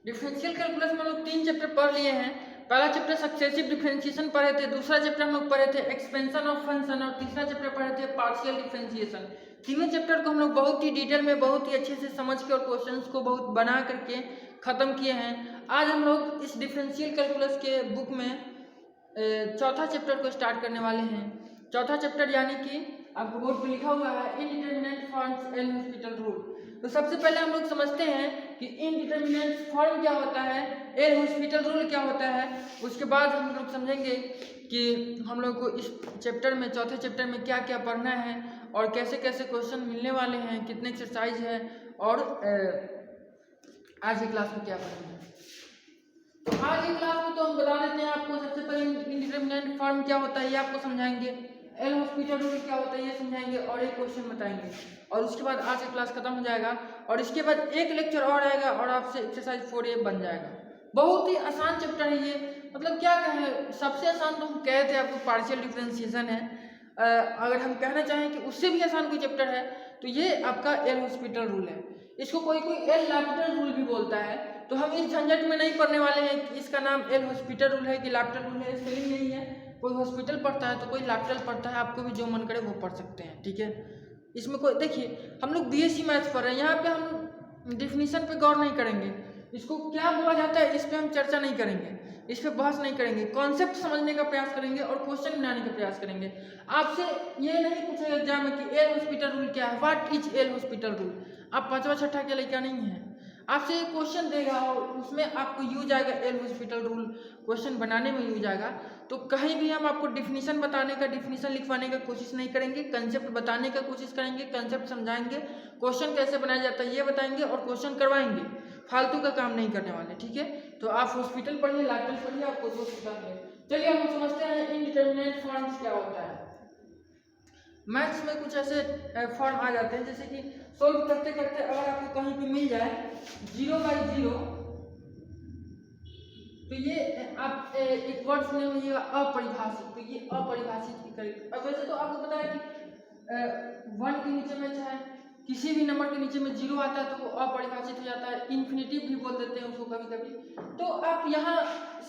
Differential calculus में हम लोग 3 चैप्टर पढ़ लिए हैं। पहला चैप्टर सक्सेसिव डिफरेंशिएशन पढ़े थे, दूसरा चैप्टर हम लोग पढ़े थे एक्सपेंशन ऑफ फंक्शन और तीसरा चैप्टर पढ़े थे पार्शियल डिफरेंशिएशन। तीनों चैप्टर को हम लोग बहुत ही डिटेल में बहुत ही अच्छे से समझ के और क्वेश्चंस को बहुत बना करके ख़त्म किए हैं। आज हम लोग इस डिफरेंशियल कैलकुलस के बुक में चौथा चैप्टर को स्टार्ट करने वाले हैं। चौथा चैप्टर यानी कि आपको बोर्ड पे लिखा हुआ है indeterminate forms L hospital rule. तो सबसे पहले हम लोग समझते हैं कि इनडिटरमिनेट फॉर्म क्या होता है, एल हॉस्पिटल रूल क्या होता है। उसके बाद हम लोग समझेंगे कि हम लोग को इस चैप्टर में चौथे चैप्टर में क्या क्या पढ़ना है और कैसे कैसे क्वेश्चन मिलने वाले हैं, कितने एक्सरसाइज है और आज की क्लास में क्या पढ़ना है। तो आज की क्लास में तो हम बता देते हैं आपको। सबसे पहले इनडिटरमिनेट फॉर्म क्या होता है ये आपको समझाएंगे, एल हॉस्पिटल रूल क्या होता है ये समझाएंगे और एक क्वेश्चन बताएंगे और उसके बाद आज का क्लास खत्म हो जाएगा और इसके बाद एक लेक्चर और आएगा और आपसे एक्सरसाइज 4A बन जाएगा। बहुत ही आसान चैप्टर है ये, मतलब क्या कहें, सबसे आसान तो हम कहे थे आपको पार्शियल डिफरेंशिएशन है। अगर हम कहना चाहें कि उससे भी आसान कोई चैप्टर है तो ये आपका एल हॉस्पिटल रूल है। इसको कोई कोई एल लैपिटल रूल भी बोलता है। तो हम इस झंझट में नहीं पढ़ने वाले हैं कि इसका नाम एल हॉस्पिटल रूल है कि लैपिटल रूल है, स्पेलिंग नहीं है। कोई हॉस्पिटल पढ़ता है तो कोई लैपिटल पढ़ता है, आपको भी जो मन करे वो पढ़ सकते हैं, ठीक है। इसमें कोई देखिए हम लोग बीएससी मैथ्स पढ़ रहे हैं, यहाँ पे हम डिफिनीशन पे गौर नहीं करेंगे, इसको क्या बोला जाता है इस पर हम चर्चा नहीं करेंगे, इस पर बहस नहीं करेंगे, कॉन्सेप्ट समझने का प्रयास करेंगे और क्वेश्चन बनाने का प्रयास करेंगे। आपसे ये नहीं पूछेगा एग्जाम में कि एल हॉस्पिटल रूल क्या है, what is L hospital rule. आप पांचवा छठा के लड़का नहीं है, आपसे एक क्वेश्चन देगा और उसमें आपको यूज आएगा एल हॉस्पिटल रूल, क्वेश्चन बनाने में यूज आएगा। तो कहीं भी हम आपको डिफिनीशन बताने का, डिफिनीशन लिखवाने का कोशिश नहीं करेंगे, कंसेप्ट बताने का कोशिश करेंगे, कंसेप्ट समझाएंगे, क्वेश्चन कैसे बनाया जाता है ये बताएंगे और क्वेश्चन करवाएंगे, फालतू का काम नहीं करने वाले, ठीक है। तो आप हॉस्पिटल पढ़िए, लैपिटल पढ़िए, आपको जो बताएंगे। चलिए हम समझते हैं इनडिटरमिनेट फॉर्म्स क्या होता है। मैथ्स में कुछ ऐसे फॉर्म आ जाते हैं जैसे कि सोल्व करते करते अगर आपको कहीं पे मिल जाए 0/0, तो ये आप एक वर्ड सुने हुए अपरिभाषित, तो ये अपरिभाषित की करेंगे। अब वैसे तो आपको पता है कि 1 के नीचे में चाहे किसी भी नंबर के नीचे में 0 आता है तो वो अपरिभाषित हो जाता है, इन्फिनिटिव भी बोल देते हैं उसको कभी कभी। तो आप यहाँ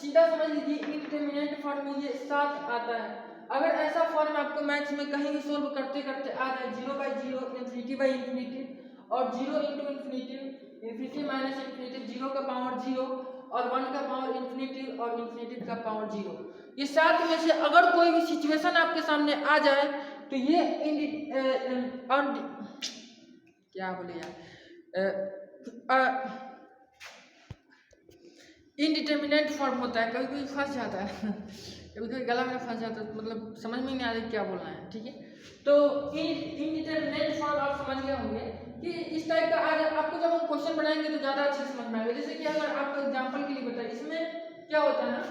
सीधा समझ लीजिए इनडिटरमिनेट फॉर्म में ये 7 आता है। अगर ऐसा फॉर्म आपको मैथ्स में कहीं भी सोल्व करते करते आ जाए 0/0, इन्फिनिटी और 0 × इन्फिनिटी माइनस इन्फिनिटी, 0 का पावर 0 और 1 का पावर इन्फिनिटी और इन्फिनिटी का पावर 0, ये 7 में से अगर कोई भी सिचुएशन आपके सामने आ जाए तो ये क्या बोले यार, इनडिटरमिनेट फॉर्म होता है। कभी कभी फंस जाता है कभी कभी गला में फंस जाता है, मतलब समझ में नहीं आ रही क्या बोलना है, ठीक है। तो इनडिटरमिनेट फॉर्म आप समझ गए होंगे कि इस टाइप का आज आपको जब हम क्वेश्चन बनाएंगे तो ज़्यादा अच्छे समझ में आएगा। जैसे कि अगर आपको एग्जाम्पल के लिए बताए, इसमें क्या होता है ना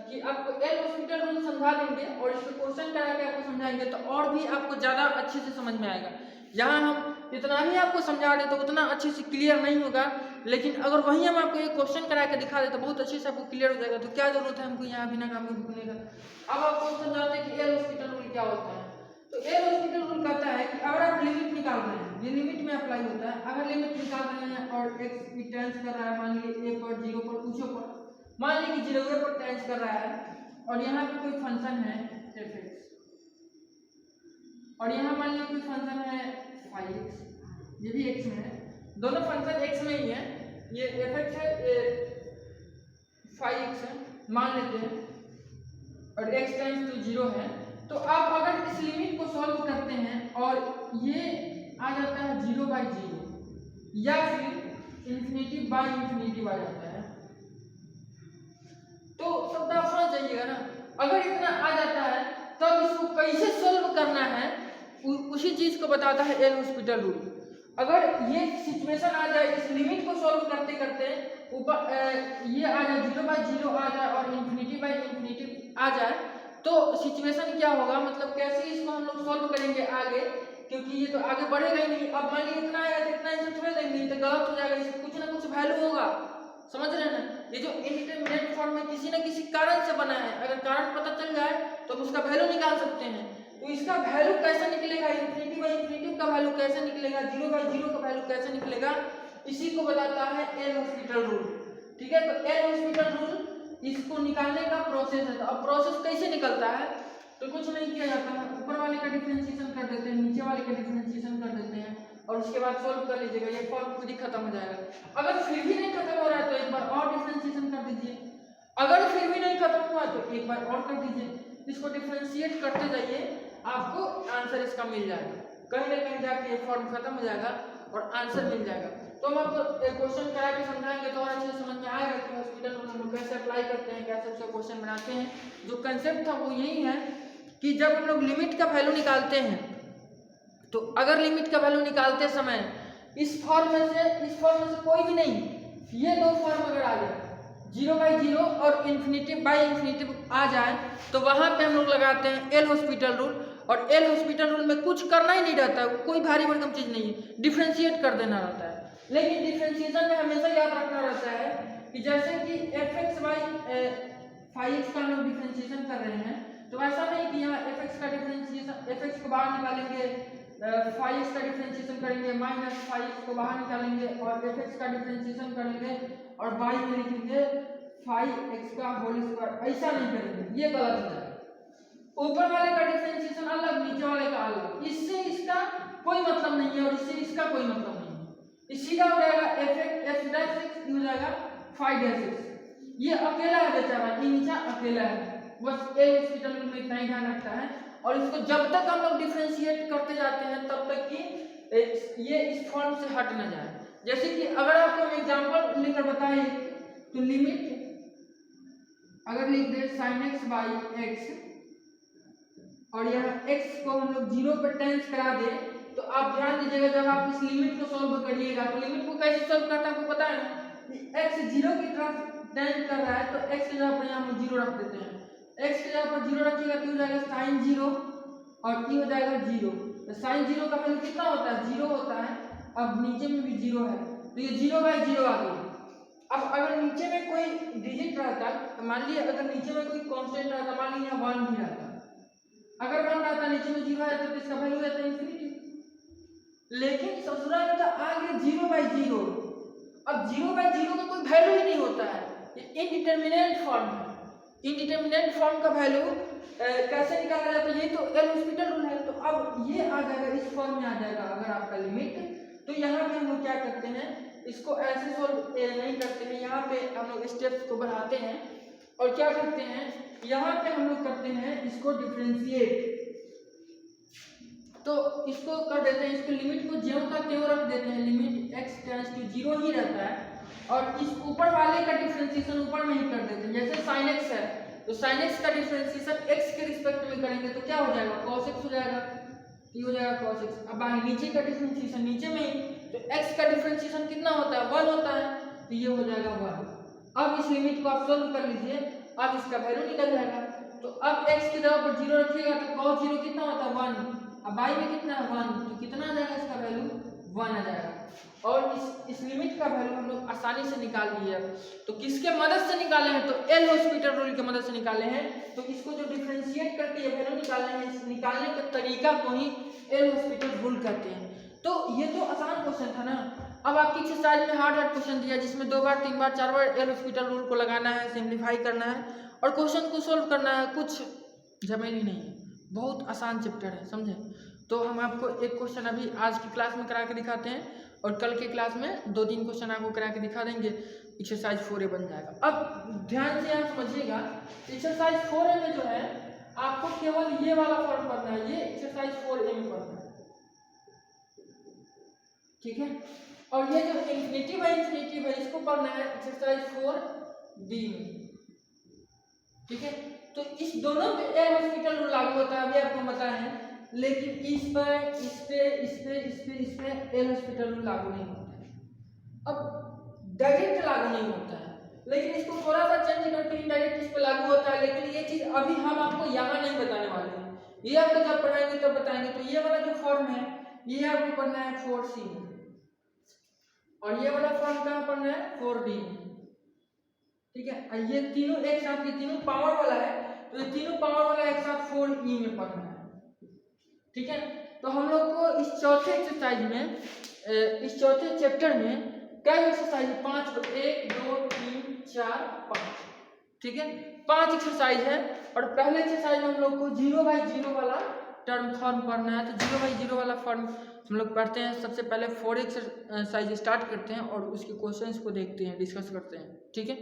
कि आपको एल हॉस्पिटल रूल समझा देंगे और इस पर क्वेश्चन करा के आपको समझाएंगे तो और भी आपको ज़्यादा अच्छे से समझ में आएगा। यहाँ हम इतना ही आपको समझा रहे तो उतना अच्छे से क्लियर नहीं होगा, लेकिन अगर वहीं हम आपको एक क्वेश्चन करा के दिखा दे तो बहुत अच्छे से आपको क्लियर हो जाएगा। तो क्या जरूरत है हमको यहाँ बिना काम के भूलने का। अब आपको समझाते हैं कि एल हॉस्पिटल रूल क्या होता है। तो एल हॉस्पिटल रूल कहता है कि अगर आप लिमिट निकाल रहे हैं, ये लिमिट में अप्लाई होता है। अगर लिमिट निकाल रहे हैं और एक्स भी टेंस कर रहा है, मान लीजिए 1 पर 0 पर पूछो पर, मान लीजिए कि 0 पर टेंस कर रहा है और यहाँ पे कोई फंक्शन है f(x) और यहाँ मान लीजिए कोई फंक्शन है φx, ये भी x में है, दोनों फंक्शन x में ही है, ये f(x) है, ये φx है, मान लेते हैं, और x टेंस टू 0 है। तो आप अगर इस लिमिट को सॉल्व करते हैं और ये आ जाता है 0/0 या फिर इन्फिनिटी आ जाता है, तो सब समझ जाइएगा ना। अगर इतना आ जाता है तब इसको कैसे सॉल्व करना है उसी चीज को बताता है एल हॉस्पिटल रूल। अगर ये सिचुएशन आ जाए, इस लिमिट को सॉल्व करते करते ऊपर ये आ जाए 0/0 आ जाए और इन्फिनिटी आ जाए, तो सिचुएशन क्या होगा, मतलब कैसे इसको हम लोग सॉल्व करेंगे आगे, क्योंकि ये तो आगे बढ़ेगा ही नहीं। अब मान लीजिए इतना आएगा तो इतना आंसर छोड़ देंगे तो गलत हो जाएगा, इसमें कुछ ना कुछ वैल्यू होगा, समझ रहे हैं ना। ये जो इनडिटरमिनेट फॉर्म में किसी न किसी कारण से बना है, अगर कारण पता चल जाए तो हम उसका वैल्यू निकाल सकते हैं। तो इसका वैल्यू कैसे निकलेगा, इन्फिनिटी का वैल्यू कैसे निकलेगा, 0/0 का वैल्यू कैसे निकलेगा, इसी को बताता है एल हॉस्पिटल रूल। ठीक है। तो एल हॉस्पिटल रूल इसको निकालने का प्रोसेस है। तो अब प्रोसेस कैसे निकलता है, तो कुछ नहीं किया जाता है, ऊपर वाले का डिफरेंशिएशन कर देते हैं, नीचे वाले का डिफरेंशिएशन कर देते हैं और उसके बाद सॉल्व कर लीजिएगा, ये फॉर्म खुद ही खत्म हो जाएगा। अगर फिर भी नहीं खत्म हो रहा है तो एक बार और डिफरेंशिएशन कर दीजिए, अगर फिर भी नहीं खत्म हुआ तो एक बार और कर दीजिए, इसको डिफरेंशिएट करते जाइए, आपको आंसर इसका मिल जाएगा, कहीं ना कहीं जाके ये फॉर्म खत्म हो जाएगा और आंसर मिल जाएगा। तो हम आपको एक क्वेश्चन करा के समझाएंगे तो और अच्छे से समझ में आएगा कि हॉस्पिटल रूल हम लोग कैसे अप्लाई करते हैं, कैसे उसका क्वेश्चन बनाते हैं। जो कंसेप्ट था वो यही है कि जब हम लोग लिमिट का वैल्यू निकालते हैं तो अगर लिमिट का वैल्यू निकालते समय इस फॉर्म में से कोई भी नहीं, ये दो फॉर्म अगर आ जाए 0/0 और इन्फिनिटी आ जाए तो वहां पे हम लोग लगाते हैं एल हॉस्पिटल रूल। और एल हॉस्पिटल रूल में कुछ करना ही नहीं रहता है, कोई भारी भरकम चीज नहीं है, डिफरेंशिएट कर देना रहता है। लेकिन डिफरेंशिएशन में हमेशा याद रखना रहता है कि जैसे कि fx बाई फाइव का हम लोग डिफरेंशिएशन कर रहे हैं तो ऐसा नहीं कि यहाँ fx का डिफरेंशिएशन, fx को बाहर निकालेंगे, 5x का डिफरेंशिएशन करेंगे, माइनस 5x को बाहर निकालेंगे और fx का डिफरेंशिएशन करेंगे और बाई में लिखेंगे 5x का होल स्क्वायर, ऐसा नहीं करेंगे, ये गलत है। ऊपर वाले का डिफरेंशिएशन अलग, नीचे वाले का अलग, इससे इसका कोई मतलब नहीं है और इससे इसका कोई मतलब नहीं है। इस सीधा हो जाएगा f' हो जाएगा 5'x, ये अकेला है बेचारा, ये नीचा अकेला है, बस एल हॉस्पिटल रूल में इतना ही ध्यान रखता है। और इसको जब तक हम लोग डिफरेंशिएट करते जाते हैं तब तक कि ये इस फॉर्म से हट ना जाए। जैसे कि अगर आपको हम एग्जांपल लेकर बताएं तो लिमिट अगर लिख दे sin x बाई x और यहाँ x को हम लोग 0 पर टेंस करा दे तो आप ध्यान दीजिएगा जब आप इस लिमिट को सॉल्व करिएगा तो लिमिट को कैसे सॉल्व करता है आपको पता है ना, x 0 की तरफ टेंस कर रहा है तो x की जगह पर यहाँ हम 0 रख देते हैं, x की जगह पर 0 रखिएगा तो हो जाएगा sin 0 और t हो जाएगा 0। तो sin 0 का वैल्यू कितना होता है, 0 होता है। अब नीचे में भी 0 है तो ये 0/0 आ गया। अब अगर नीचे में कोई डिजिट रहता, मान लीजिए अगर नीचे में कोई कांस्टेंट रहता, मान लीजिए 1 भी रहता, अगर 1 रहता नीचे में 0 है तो इसका वैल्यू रहता इन्फिनिटी। लेकिन ससुराल में तो आ गया 0/0, अब 0/0 का कोई वैल्यू ही नहीं होता है, ये इनडिटरमिनेट फॉर्म है। इनडिटरमिनेट फॉर्म का वैल्यू कैसे निकाला जाता है, ये तो एल हॉस्पिटल रूल है। तो अब ये आ जाएगा, इस फॉर्म में आ जाएगा अगर आपका लिमिट। तो यहाँ पे हम लोग क्या करते हैं, इसको ऐसे सॉल्व नहीं करते हैं, यहाँ पे हम लोग स्टेप्स को बढ़ाते हैं और क्या करते हैं, यहाँ पे हम लोग करते हैं इसको डिफरेंशिएट। तो इसको कर देते हैं, इसको लिमिट को ज्यों का त्यों रख देते हैं, लिमिट x टेंड्स टू 0 ही रहता है और इस ऊपर वाले का डिफरेंशिएशन ऊपर में ही कर देते हैं। जैसे sin x है तो sin x का डिफरेंशिएशन x के रिस्पेक्ट में करेंगे तो क्या हो जाएगा, cos x हो जाएगा, t हो जाएगा cos x। अब नीचे का डिफरेंशिएशन नीचे में ही, तो x का डिफरेंशिएशन कितना होता है, 1 होता है, तो ये हो जाएगा 1। अब इस लिमिट को आप सॉल्व कर लीजिए, अब इसका वैल्यू निकल जाएगा। तो अब x की जगह पर 0 रखिएगा तो cos 0 कितना होता है, 1, अब y में कितना है 1, तो कितना आ जाएगा इसका वैल्यू 1 आ जाएगा। और इस लिमिट का वैल्यू हम लोग आसानी से निकाल लिए। तो किसके मदद से निकाले हैं, तो एल हॉस्पिटल रूल की मदद से निकाले हैं। तो इसको जो डिफरेंशिएट करके ये वैल्यू निकालने हैं, इस निकालने के तरीका को ही एल हॉस्पिटल रूल कहते हैं। तो ये तो आसान क्वेश्चन था ना। अब आपकी एक्सरसाइज में हार्ड क्वेश्चन दिया जिसमें 2 बार 3 बार 4 बार एल हॉस्पिटल रूल को लगाना है, सिंप्लीफाई करना है और क्वेश्चन को सोल्व करना है। कुछ झमेली नहीं है, बहुत आसान चैप्टर है, समझे। तो हम आपको एक क्वेश्चन अभी आज की क्लास में करा के दिखाते हैं और कल के क्लास में 2-3 क्वेश्चन आपको करा के दिखा देंगे, एक्सरसाइज 4A बन जाएगा। अब ध्यान से आप समझिएगा, एक्सरसाइज 4A में जो है आपको केवल ये वाला फॉर्म पढ़ना है, ये एक्सरसाइज 4A में पढ़ना है, ठीक है। और ये जो इन्फिनिटी है इसको पढ़ना है एक्सरसाइज 4B में, ठीक है। तो इस दोनों पे एल हॉस्पिटल रूल लागू होता है, अभी आपको पता है, लेकिन इस पे एल हॉस्पिटल रूल लागू नहीं होता है। अब डायरेक्ट लागू नहीं होता है, लेकिन इसको थोड़ा सा चेंज करके इनडायरेक्ट इस पे लागू होता है। लेकिन ये चीज अभी हम आपको यहाँ नहीं बताने वाले हैं, ये आपको जब पढ़ाएंगे तब बताएंगे। तो ये वाला जो फॉर्म है ये आपको पढ़ना है 4C में और ये वाला फॉर्म कहाँ पढ़ना है 4D में, ठीक है। ये तीनों एक साथ, ये तीनों पावर वाला है तो ये तीनों पावर वाला एक साथ 4E में पढ़ना है, ठीक है। तो हम लोग को इस चौथे एक्सरसाइज में, इस चौथे चैप्टर में कई एक्सरसाइज 5 1 2 3 4 5, ठीक है 5 एक्सरसाइज है। और पहले एक्सरसाइज में हम लोग को 0/0 वाला टर्म फॉर्म पढ़ना है। तो 0/0 वाला फॉर्म हम लोग पढ़ते हैं। सबसे पहले 4 एक्सरसाइज स्टार्ट करते हैं और उसके क्वेश्चंस को देखते हैं, डिस्कस करते हैं, ठीक है।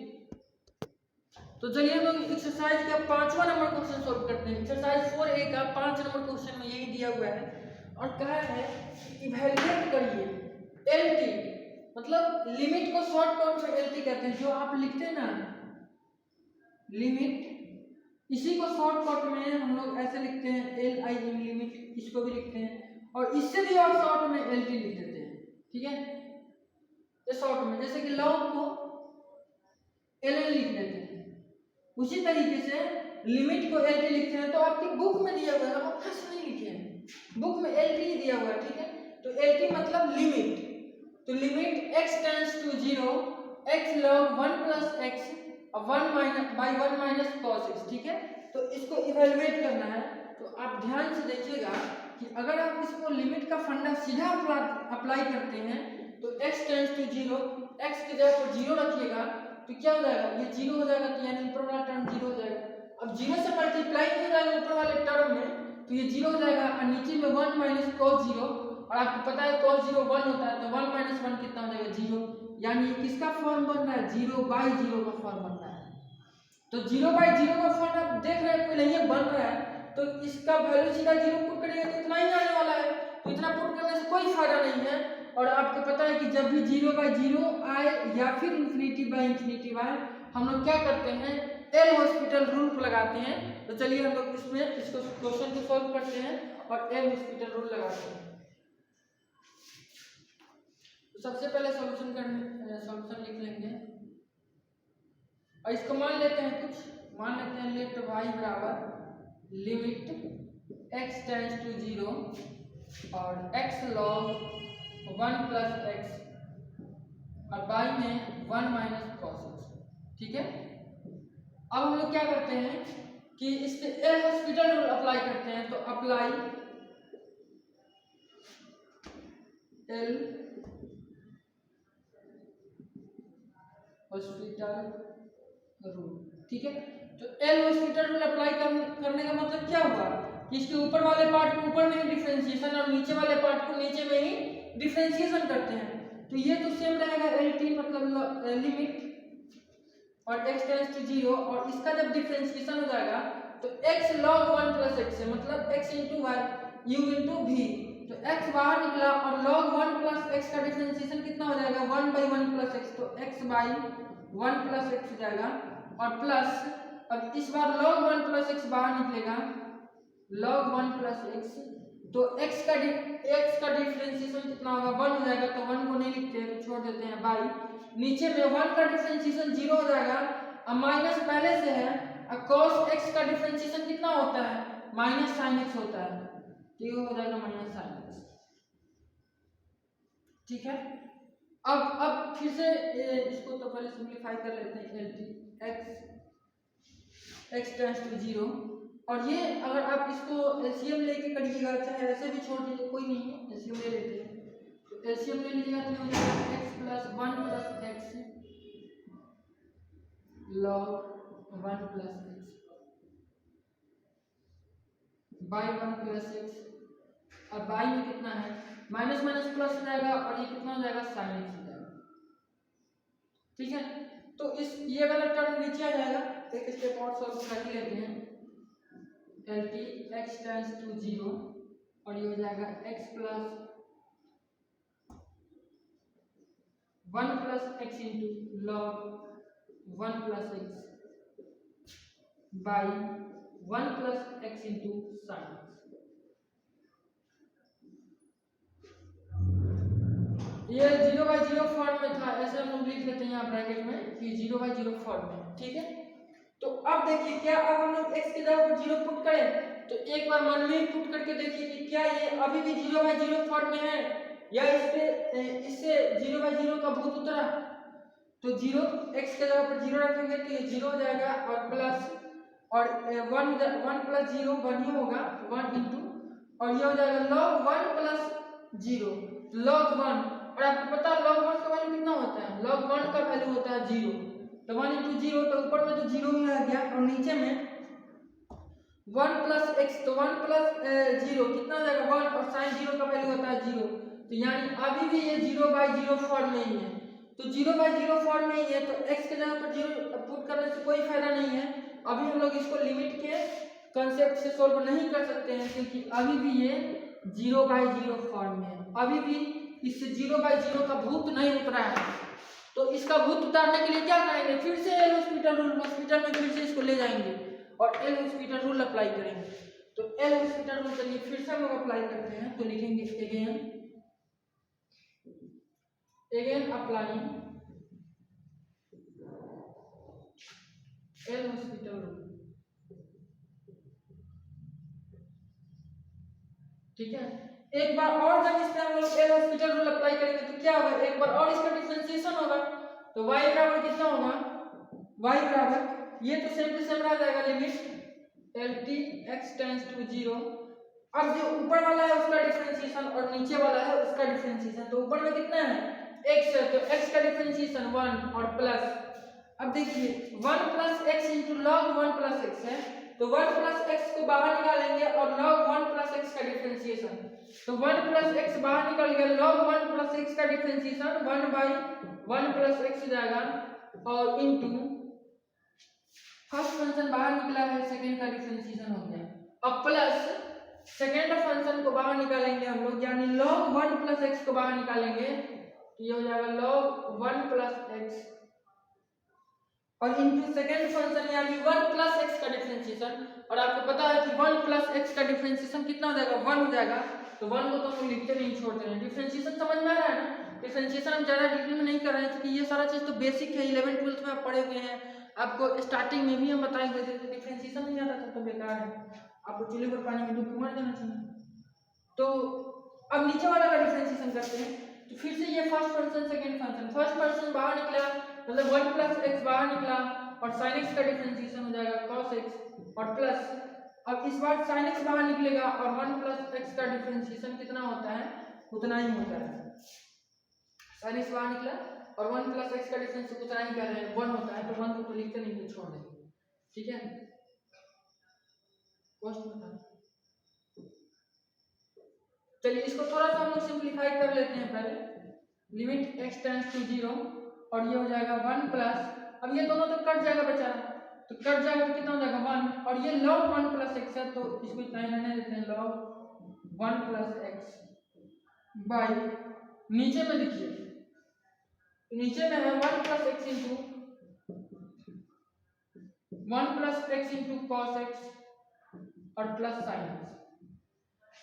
तो चलिए हम लोग एक्सरसाइज का 5वां नंबर क्वेश्चन सॉल्व करते हैं। एक्सरसाइज 4A का 5 नंबर क्वेश्चन में यही दिया हुआ है और कहा है इवैल्यूएट करिए LT, मतलब लिमिट को शॉर्ट फॉर्म में LT कहते हैं। जो आप लिखते हैं ना लिमिट, इसी को शॉर्ट फॉर्म में हम लोग ऐसे लिखते हैं LIM लिमिट, इसको भी लिखते हैं और इससे भी और शॉर्ट में LT लिख देते हैं, ठीक है। ये शॉर्ट में जैसे कि लॉग को LL लिख देते हैं, उसी तरीके से लिमिट को LT लिखते हैं। तो आपकी बुक में दिया हुआ है, आप फर्स्ट नहीं लिखे हैं, बुक में LT दिया हुआ है, ठीक है। तो LT मतलब लिमिट, तो limit x tends to 0 x log 1 plus x 1 minus cos x, ठीक है। तो इसको इवैल्यूएट करना है। तो आप ध्यान से देखिएगा कि अगर आप इसको लिमिट का फंडा सीधा अप्लाई करते हैं तो x टेंड्स टू 0, x की जगह पर 0 रखिएगा तो क्या हो जाएगा, ये 0 हो जाएगा, तो यानी ऊपर वाला टर्म 0 हो जाएगा। अब 0 से मल्टीप्लाई हो जाएगा ऊपर वाले टर्म में, तो ये 0 हो जाएगा और नीचे में 1 minus cos 0, और आपको पता है cos 0 1 होता है, तो 1 minus 1 कितना हो जाएगा 0, यानी किसका फॉर्म बन रहा है 0/0 का फॉर्म बन रहा है। तो 0/0 का फॉर्म आप देख रहे हैं, कोई नहीं बन रहा है, तो इसका वैल्यू सीधा 0 पुट करेंगे तो इतना ही आने वाला है। तो इतना पुट करने से कोई फायदा नहीं है। और आपको पता है कि जब भी 0/0 आए या फिर ∞/∞ आए, हम लोग क्या करते हैं एल हॉस्पिटल रूल को लगाते हैं। तो चलिए हम लोग इसमें इसको क्वेश्चन को सॉल्व करते हैं और एल हॉस्पिटल रूल लगाते हैं। तो सबसे पहले सॉल्यूशन लिख लेंगे और इसको मान लेते हैं, कुछ मान लेते हैं लेट y बराबर लिमिट x टेंड्स टू 0 और x log 1 plus x और y में 1 minus cos x, ठीक है। अब हम लोग क्या करते हैं कि इस पे एल हॉस्पिटल रूल अप्लाई करते हैं। तो अप्लाई एल हॉस्पिटल रूल, ठीक है। तो एल हॉस्पिटल रूल अप्लाई करने का मतलब क्या हुआ कि इसके ऊपर वाले पार्ट को ऊपर में ही डिफरेंशिएशन और नीचे वाले पार्ट को नीचे में ही डिफरेंशिएशन करते हैं। तो ये तो सेम रहेगा LT मतलब लिमिट और x टेंड्स टू 0, और इसका जब डिफरेंशिएशन हो जाएगा तो x log 1 plus x है, मतलब x into y u into v। तो x बाहर निकला और log 1 plus x का डिफरेंशिएशन कितना हो जाएगा 1/1 plus x, तो x/1 plus x हो जाएगा और प्लस, अब इस बार log 1 plus x बाहर निकलेगा log 1 plus x, तो x का डिफरेंशिएशन कितना होगा 1 हो जाएगा, तो 1 को नहीं लिखते हैं तो छोड़ देते हैं बाई, नीचे में 1 का डिफरेंशिएशन 0 हो जाएगा और माइनस पहले से है और cos x का डिफरेंशिएशन कितना होता है -sin x होता है, तो ये हो जाएगा -sin x, ठीक है। अब फिर से इसको तो पहले सिंपलीफाई कर लेते हैं LT x टेंड्स टू 0, और ये अगर आप इसको एलसीएम लेके करिएगा, चाहे ऐसे भी छोड़ दीजिए कोई नहीं है, एलसीएम ले लेते हैं। तो एलसीएम ले लीजिएगा तो हो जाएगा x + 1 + x log 1 + x by 1 + x, और बाई में कितना है माइनस माइनस प्लस हो जाएगा और ये कितना हो जाएगा sin x हो जाएगा, ठीक है। तो इस ये वाला टर्म नीचे आ जाएगा। एक स्टेप और सॉल्व कर लेते हैं। LT x टेंड्स टू 0 और ये हो जाएगा x + 1 + x into log 1 + x by 1 + x into sin x। ये 0/0 फॉर्म में था, ऐसे हम लोग लिख लेते हैं यहाँ ब्रैकेट में कि 0/0 फॉर्म में, ठीक है। तो अब देखिए क्या अब हम लोग x की जगह पर 0 पुट करें, तो एक बार मन में पुट करके देखिए कि क्या ये अभी भी 0/0 फॉर्म में है या इससे 0/0 का भूत उतरा। तो 0 x के जगह पर 0 रखेंगे तो ये 0 हो जाएगा और प्लस और 1 + 0 1 ही होगा 1 इंटू, और ये हो जाएगा log 1 + 0 log 1, और आपको पता है log 1 का वैल्यू कितना होता है, log 1 का वैल्यू होता है 0, तो 1 इंटू जीरो, तो ऊपर में तो जीरो ही आ गया और नीचे में 1 प्लस एक्स, तो 1 प्लस जीरो कितना हो जाएगा 1, और साइन जीरो का वैल्यू होता है 0, तो यानी अभी भी ये 0/0 फॉर्म में ही है। तो 0/0 फॉर्म में ही है, तो x के जगह पर 0 पुट करने से कोई फायदा नहीं है। अभी हम लोग इसको लिमिट के कंसेप्ट से सोल्व नहीं कर सकते हैं, क्योंकि अभी भी ये 0/0 फॉर्म में है, अभी भी इससे 0/0 का भूत नहीं उतरा है। तो इसका भूत उतारने के लिए क्या करेंगे, फिर से एल हॉस्पिटल रूल, हॉस्पिटल में फिर से इसको ले जाएंगे और एल हॉस्पिटल रूल अप्लाई करेंगे। तो एल हॉस्पिटल रूल चलिए फिर से हम लोग अप्लाई करते हैं, तो लिखेंगे again applying L hospital rule. ठीक है, एक बार और जब इस पे हम लोग एल हॉस्पिटल रूल अप्लाई करेंगे तो क्या होगा, एक बार और इसका डिफरेंशिएशन होगा। तो y बराबर कितना होगा, y बराबर ये तो सेम टू सेम रह जाएगा, limit LT x tends to 0। अब जो ऊपर वाला है उसका डिफरेंशिएशन और नीचे वाला है उसका डिफरेंशिएशन, तो ऊपर में कितना है x है, तो x का डिफरेंशिएशन 1 और प्लस, अब देखिए 1 plus x into log 1 plus x है, तो 1 प्लस x को बाहर निकालेंगे और log 1 प्लस x का डिफरेंशिएशन, तो 1 प्लस x बाहर निकल गया, log 1 प्लस x का डिफरेंशिएशन 1/1 प्लस x हो जाएगा, और इनटू फर्स्ट फंक्शन बाहर निकला है, सेकंड का डिफरेंशिएशन हो गया, अब प्लस सेकंड फंक्शन को बाहर निकालेंगे हम लोग, यानी log 1 प्लस x को बाहर निकालेंगे, तो ये हो जाएगा log 1 प्लस x, और इनटू सेकंड फंक्शन यानी 1 प्लस x का डिफरेंशिएशन, और आपको पता है कि 1 प्लस x का डिफरेंशिएशन कितना हो जाएगा 1 हो जाएगा, तो 1 को तो हम लिखते नहीं छोड़ते हैं। डिफरेंशिएशन समझ में आ रहा है ना, डिफरेंशिएशन हम ज़्यादा डिटेल में नहीं कर रहे हैं क्योंकि ये सारा चीज़ तो बेसिक है, 11th 12th में आप पढ़े हुए हैं, आपको स्टार्टिंग में भी हम बताए हुए थे, डिफरेंशिएशन नहीं आता था तो बेकार है, आपको चूल्हे पर पानी में डूब के मर जाना चाहिए। तो अब नीचे वाला का डिफरेंशिएशन करते हैं, तो फिर से ये first function second function, first function बाहर निकला मतलब 1 प्लस x बाहर निकला, और sin x का डिफरेंशिएशन हो जाएगा cos x, और प्लस अब इस बार sin x बाहर निकलेगा और 1 प्लस x का डिफरेंशिएशन कितना होता है उतना ही होता है, sin x बाहर निकला और 1 प्लस x का डिफरेंशिएशन उतना ही कह रहे हैं 1 होता है, तो 1 को तो लिखते नहीं, कुछ छोड़ देंगे। ठीक है, क्वेश्चन बता, चलिए इसको थोड़ा सा हम लोग सिंप्लीफाई कर लेते हैं पहले, लिमिट x टेंड्स टू 0 और ये हो जाएगा 1 प्लस, अब ये दोनों तो कट जाएगा बेचारा, तो कट जाएगा तो कितना हो जाएगा 1, और ये log 1 प्लस x है, तो इसको इतना ही रहने देते हैं, log 1 प्लस x बाई, नीचे में देखिए नीचे में है 1 plus x into 1 plus x into cos x और प्लस साइन x।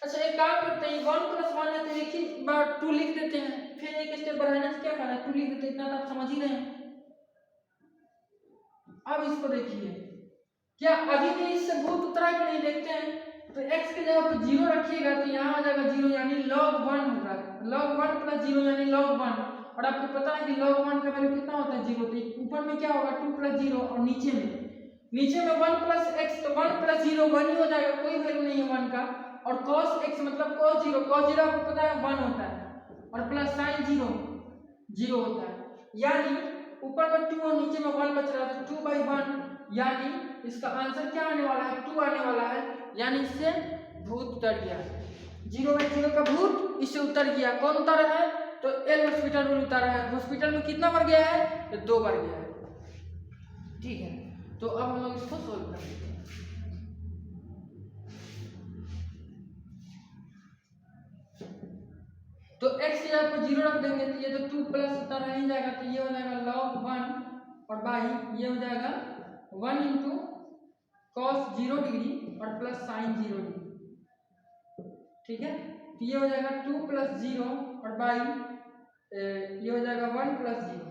अच्छा एक काम करते हैं, 1 प्लस 1 है तो एक ही बार 2 लिख देते हैं, फिर एक स्टेप बढ़ाने से क्या करना है, 2 लिख देते हैं, इतना तो आप समझ ही रहे हैं। अब इसको देखिए क्या अभी भी इससे भूत उतरा कि नहीं, देखते हैं, तो x के जगह पर 0 रखिएगा तो यहाँ आ जाएगा 0, यानी log 1 होगा, log 1 प्लस 0 यानी log 1, और आपको पता है कि log 1 का वैल्यू कितना होता है 0, तो ऊपर में क्या होगा 2 प्लस 0, और नीचे में 1 प्लस x, तो 1 प्लस 0 1 ही हो जाएगा, कोई वैल्यू नहीं है 1 का, और cos x मतलब cos 0 आपको पता है 1 होता है, और प्लस sin 0 होता है, यानी ऊपर में 2 और नीचे में 1 बच रहा है, तो 2/1, यानी इसका आंसर क्या आने वाला है 2 आने वाला है, यानी इससे भूत उतर गया, 0/0 का भूत इससे उतर गया। कौन उतारा है, तो एल हॉस्पिटल रूल उतारा है, हॉस्पिटल में कितना बार गया है, तो 2 बार गया है। ठीक है, तो अब हम लोग इसको सोल्व कर लेते हैं। तो x की जगह पर 0 रख देंगे, तो ये तो 2 प्लस उतना रह ही जाएगा, तो ये हो जाएगा log 1 और बाई ये हो जाएगा 1 इंटू कॉस 0 डिग्री और प्लस साइन 0 डिग्री। ठीक है, तो ये हो जाएगा 2 प्लस 0 और बाई ये हो जाएगा 1 प्लस 0,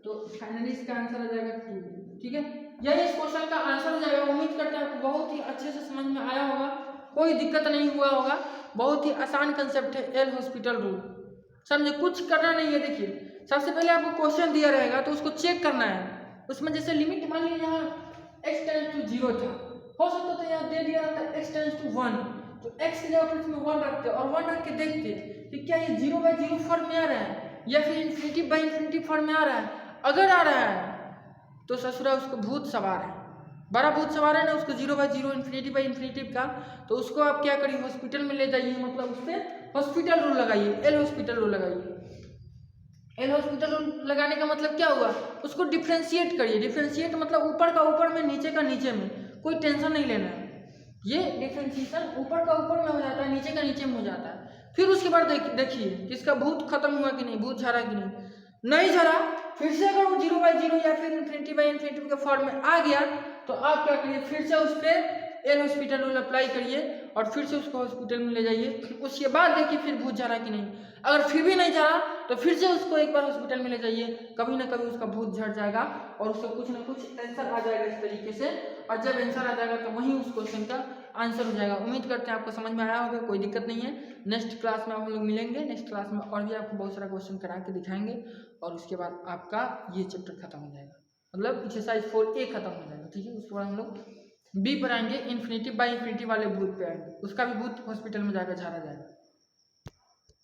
तो फाइनली इसका आंसर हो जाएगा 2। ठीक है, यही इस क्वेश्चन का आंसर हो जाएगा। उम्मीद करते हैं आपको बहुत ही अच्छे से समझ में आया होगा, कोई दिक्कत नहीं हुआ होगा, बहुत ही आसान कंसेप्ट है एल हॉस्पिटल रूल, समझे, कुछ करना नहीं है। देखिए सबसे पहले आपको क्वेश्चन दिया रहेगा तो उसको चेक करना है, उसमें जैसे लिमिट मान लीजिए यहाँ x टेंड्स टू 0 था, हो सकता था यहाँ दे दिया रहता x टेंड्स टू 1, तो x की जगह पर इसमें 1 रखते और 1 रख के देखते कि क्या ये 0/0 फॉर्म में आ रहा है, या फिर इन्फिनिटिव बाई इन्फिनिटिव फॉर्म में आ रहा है, अगर आ रहा है तो ससुरा उसको भूत सवार है, बड़ा भूत सवार है ना उसको 0/0 इन्फिनिटिव बाई इन्फिनिटिव का, तो उसको आप क्या करिए हॉस्पिटल में ले जाइए, मतलब उस पर हॉस्पिटल रूल लगाइए, एल हॉस्पिटल रूल लगाइए। एल हॉस्पिटल रूल लगाने का मतलब क्या हुआ, उसको डिफ्रेंशिएट करिए। डिफ्रेंशिएट मतलब ऊपर का ऊपर में, नीचे का नीचे में, कोई टेंशन नहीं लेना है। ये डिफ्रेंशिएशन ऊपर का ऊपर में हो जाता है, नीचे का नीचे में हो जाता है। फिर उसके बाद देखिए कि इसका भूत खत्म हुआ कि नहीं, भूत झरा कि नहीं झरा, फिर से अगर वो 0/0 या फिर इन्फिनिटी बाई इन्फिनिटी के फॉर्म में आ गया तो आप क्या करिए, फिर से उस पर एल हॉस्पिटल रूल अप्लाई करिए और फिर से उसको हॉस्पिटल में ले जाइए। उसके बाद देखिए फिर भूत झरा कि नहीं, अगर फिर भी नहीं झरा तो फिर से उसको एक बार हॉस्पिटल में ले जाइए, कभी ना कभी उसका भूत झड़ जाएगा और उसको कुछ ना कुछ आंसर आ जाएगा इस तरीके से, और जब आंसर आ जाएगा तो वहीं उस क्वेश्चन का आंसर हो जाएगा। उम्मीद करते हैं आपको समझ में आया होगा, कोई दिक्कत नहीं है। नेक्स्ट क्लास में हम लोग मिलेंगे, नेक्स्ट क्लास में और भी आपको बहुत सारा क्वेश्चन करा के दिखाएंगे और उसके बाद आपका ये चैप्टर खत्म हो जाएगा, मतलब एक्सरसाइज 4A खत्म हो जाएगा, ठीक है। उसके बाद हम लोग बी पर आएंगे, इन्फिनिटी बाई इन्फिनिटी वाले भूत पे आएंगे, उसका भी भूत हॉस्पिटल में जाकर झाड़ा जाएगा।